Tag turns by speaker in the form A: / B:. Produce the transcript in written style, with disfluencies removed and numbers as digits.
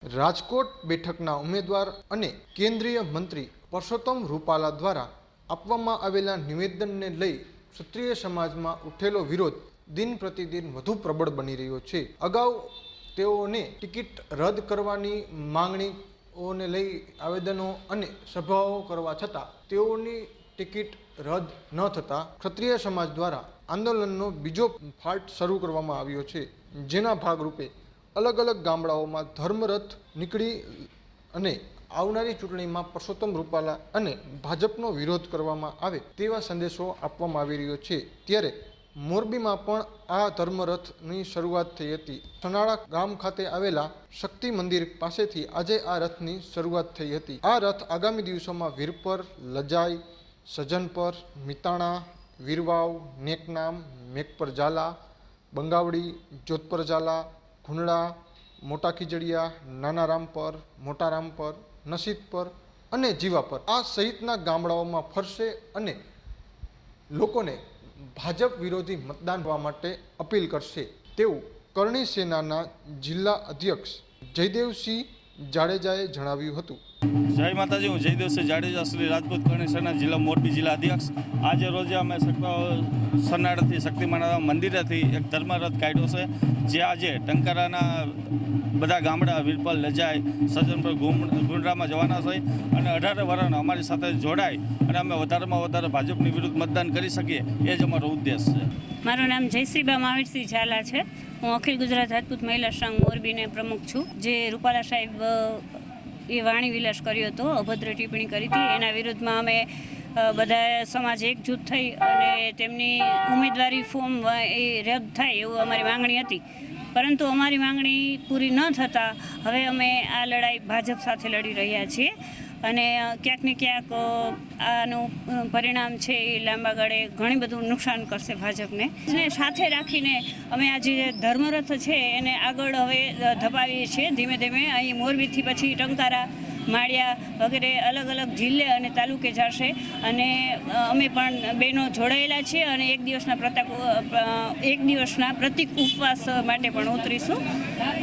A: રાજકોટ બેઠકના ઉમેદવાર અને કેન્દ્રીય મંત્રી પરસોત્તમ રૂપાલા દ્વારા આપવામાં આવેલા નિવેદનને લઈ ક્ષત્રિય સમાજમાં ઉઠેલો વિરોધ દિન પ્રતિદિન વધુ પ્રબળ બની રહ્યો છે। અગાઉ તેઓને ટિકિટ રદ કરવાની માંગણીઓને લઈ આવેદનો અને સભાઓ કરવા છતાં તેઓની ટિકિટ રદ ન થતાં ક્ષત્રિય સમાજ દ્વારા આંદોલનનો બીજો ફાટ શરૂ કરવામાં આવ્યો છે, જેના ભાગરૂપે अलग अलग गामडाओं धर्मरथ निकली अने आवनारी चूंटणीमां परसोत्तम रूपाला अने भाजपनो विरोध करवामां आवे तेवा संदेशो आपवामां आवी रह्यो छे। त्यारे मोरबीमां पण आ धर्मरथनी शरूआत थई हती। सनाळा गाम खाते आवेला शक्ति मंदिर पासेथी आजे आ रथनी शरूआत थई हती। आ रथ आगामी दिवसोमां वीरपर, लजाई, सज्जनपर, मिताणा, वीरवाव, नेकनाम, मेघपर झाला, बंगावड़ी, जोधपर झाला, खुंडड़ा, मोटा खीजड़िया, नाना रामपर, मोटा रामपर, नसीदपर अने जीवापर आ सहितना गामडाओमां फरशे अने लोकोने भाजप विरोधी मतदान करवा माटे अपील करशे तेवुं करणी सेनाना जिल्ला अध्यक्ष जयदेवसिंह जाडेजाए जणाव्युं हतुं।
B: जय माताजी, हूँ जयदेवसिंह जाडेजा, श्री राजपूत करणी सेना जिला मोरबी जिला अध्यक्ष। आज रोजे अमे सरनाड़ा शक्तिमाना मंदिर थी एक धर्मरथ काढ्यो छे, जे आज टंकाराना बधा गामडा वीरपल, लजाई, सज्जनपुर, गुंडरामां जवाना छे अने 18 वर्षना अमारी साथे जोड़ाई अने अमे वधारेमां वधारे भाजपनी विरुद्ध मतदान करी सकीए ए ज अमारो उद्देश्य छे।
C: मारू नाम जयश्रीबा महावीरसिंह झाला है। हूँ अखिल गुजरात राजपूत महिला संघ मोरबी ने प्रमुख छूँ। जे रूपाला साहेब ये वाणी विलास कर्यो तो अभद्र टिप्पणी करी थी, एना विरुद्ध में अमे बधा समाज एकजूथ थई अने तेमनी उम्मीदवारी फॉर्म ए रद्द थाय एवुं अमारी मांगणी हती, परंतु अमारी मांगणी पूरी न थता हवे अमे आ लड़ाई भाजप साथे लड़ी रह्या छीए અને ક્યાંક ને ક્યાંક આનું પરિણામ છે એ લાંબા ગાળે ઘણી બધું નુકસાન કરશે ભાજપને। ને સાથે રાખીને અમે આ જે ધર્મરથ છે એને આગળ હવે ધપાવીએ છીએ ધીમે ધીમે। અહીં મોરબીથી પછી ટંકારા, માળિયા વગેરે અલગ અલગ જિલ્લે અને તાલુકે જશે અને અમે પણ બહેનો જોડાયેલા છીએ અને એક દિવસના પ્રતિક ઉપવાસ માટે પણ ઉતરીશું।